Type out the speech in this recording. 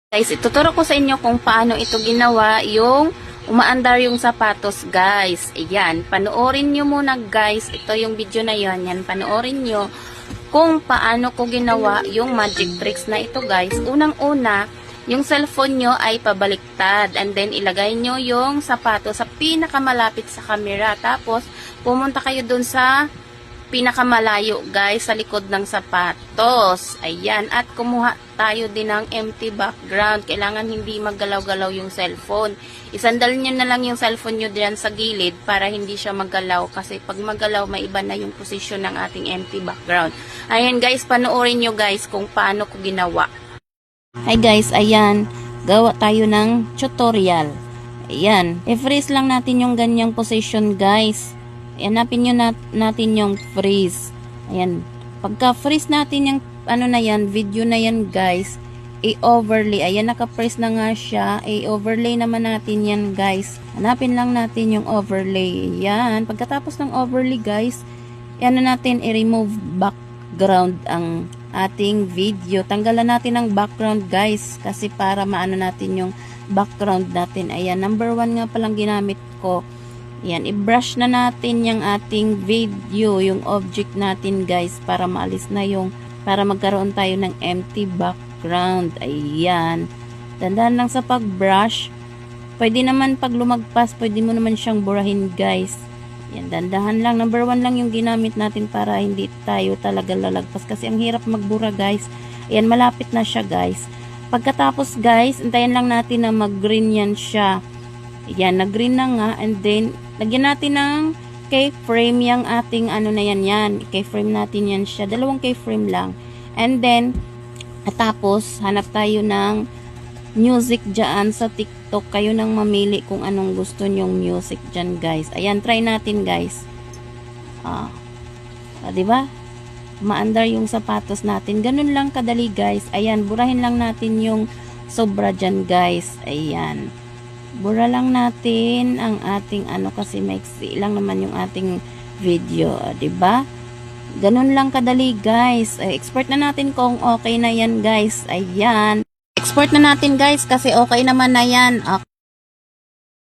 Guys, ituturo ko sa inyo kung paano ito ginawa yung umaandar yung sapatos, guys. Ayan, panoorin nyo muna, guys. Ito yung video na yan. Yan, panoorin nyo kung paano ko ginawa yung magic tricks na ito, guys. Unang-una, yung cellphone nyo ay pabaliktad. And then, ilagay nyo yung sapatos sa pinakamalapit sa camera. Tapos, pumunta kayo dun sa pinakamalayo, guys, sa likod ng sapatos. Ayan, at kumuha tayo din ng empty background. Kailangan hindi maggalaw-galaw yung cellphone. Isandal nyo na lang yung cellphone nyo diyan sa gilid para hindi siya maggalaw. Kasi pag maggalaw, maiba na yung posisyon ng ating empty background. Ayan, guys, panoorin nyo, guys, kung paano ko ginawa. Hi, guys, ayan. Gawa tayo ng tutorial. Ayan, i-freeze lang natin yung ganyang position, guys. Hanapin nyo natin yung freeze. Ayan. Pagka freeze natin yung ano na yan, video na yan, guys, i-overlay. Ayan, naka-freeze na nga siya. I-overlay naman natin yan, guys. Hanapin lang natin yung overlay. Ayan. Pagkatapos ng overlay, guys, yan na natin i-remove background ang ating video. Tanggalan natin ang background, guys, kasi para maano natin yung background natin. Ayan, number 1 nga palang ginamit ko. Yan, i-brush na natin yung ating video, yung object natin, guys, para maalis na yung, para magkaroon tayo ng empty background. Ayan. Dandahan lang sa pag-brush. Pwede naman pag lumagpas, pwede mo naman siyang burahin, guys. Yan, dandahan lang. Number 1 lang yung ginamit natin para hindi tayo talaga lalagpas. Kasi ang hirap magbura, guys. Ayan, malapit na siya, guys. Pagkatapos, guys, antayin lang natin na mag-green yan siya. Ayan, nag-green na nga. And then, lagyan natin ng keyframe yung ating ano na yan. Keyframe natin yan siya. 2 keyframe lang. And then, tapos, hanap tayo ng music dyan sa TikTok. Kayo nang mamili kung anong gusto nyong music dyan, guys. Ayan, try natin, guys. Diba? Maandar yung sapatos natin. Ganun lang kadali, guys. Ayan, burahin lang natin yung sobra dyan, guys. Ayan. Bura lang natin ang ating ano kasi maiksi lang naman yung ating video, 'di ba? Ganun lang kadali, guys. Export na natin kung okay na 'yan, guys. Ayan. Export na natin, guys, kasi okay naman na 'yan. Okay.